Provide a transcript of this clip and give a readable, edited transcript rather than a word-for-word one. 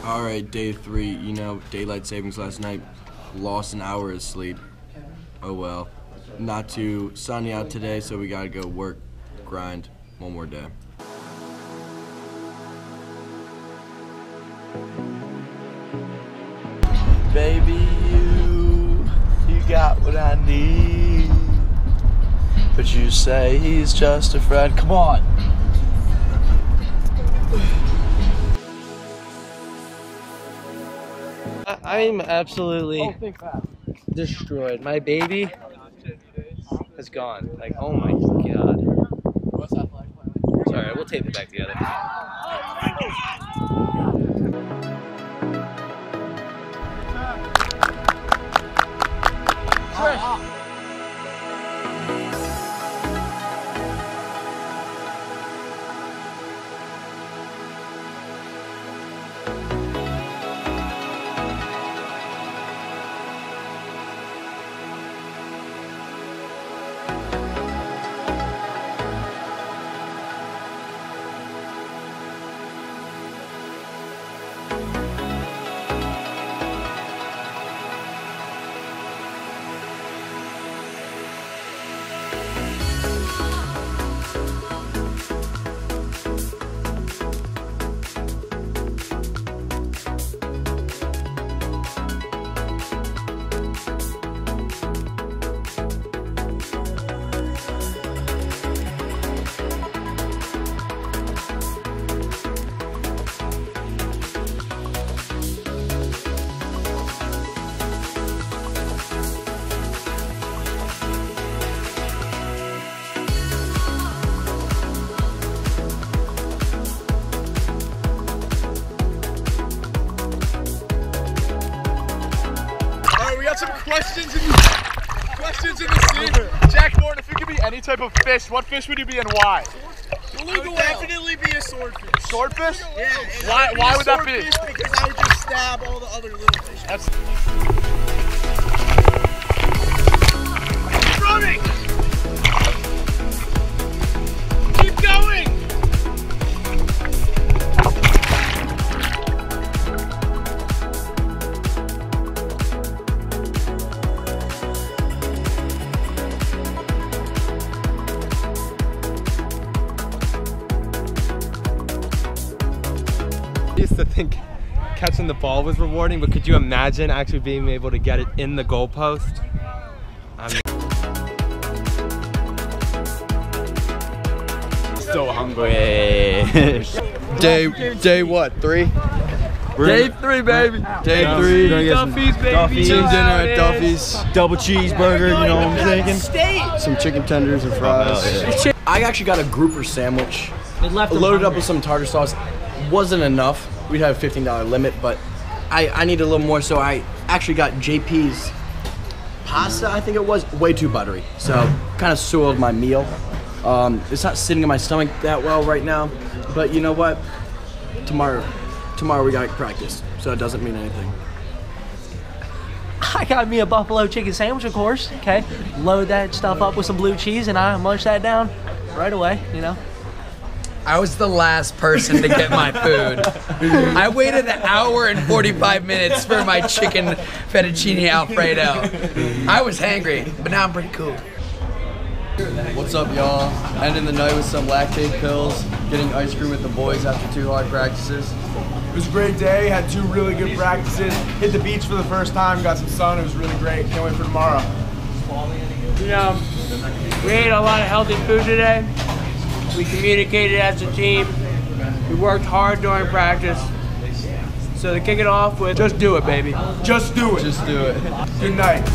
All right, day 3, you know, daylight savings last night, lost an hour of sleep. Oh well. Not too sunny out today, so we gotta go work, grind, one more day. Baby, you got what I need. But you say he's just a friend. Come on. I'm absolutely destroyed. My baby is gone. Like, oh my god. Sorry, we'll tape it back together. Some questions in the scene. Jack Morton, if you could be any type of fish, what fish would you be and why? I would definitely be a swordfish. Swordfish? Yeah. Why would that be? Because I would just stab all the other little fish. That's running. Keep going. I used to think catching the ball was rewarding, but could you imagine actually being able to get it in the goalpost? So hungry. Day what? 3? Day 3, baby. Day 3. Duffy's, baby. Team dinner at Duffy's. Double cheeseburger, you know what I'm thinking? Some chicken tenders and fries. I actually got a grouper sandwich. Loaded up with some tartar sauce. Wasn't enough. We'd have a $15 limit, but I needed a little more, so I actually got JP's pasta, I think it was, way too buttery. So kind of soiled my meal. It's not sitting in my stomach that well right now, but you know what? Tomorrow we got practice, so it doesn't mean anything. I got me a buffalo chicken sandwich, of course. Okay, load that stuff up with some blue cheese, and I munch that down right away. You know. I was the last person to get my food. I waited an hour and 45 minutes for my chicken fettuccine alfredo. I was hangry, but now I'm pretty cool. What's up, y'all? Ending the night with some lactate pills, getting ice cream with the boys after 2 hard practices. It was a great day. Had 2 really good practices. Hit the beach for the first time. Got some sun. It was really great. Can't wait for tomorrow. You know, we ate a lot of healthy food today. We communicated as a team. We worked hard during practice. So to kick it off with, just do it, baby. Just do it. Just do it. Good night.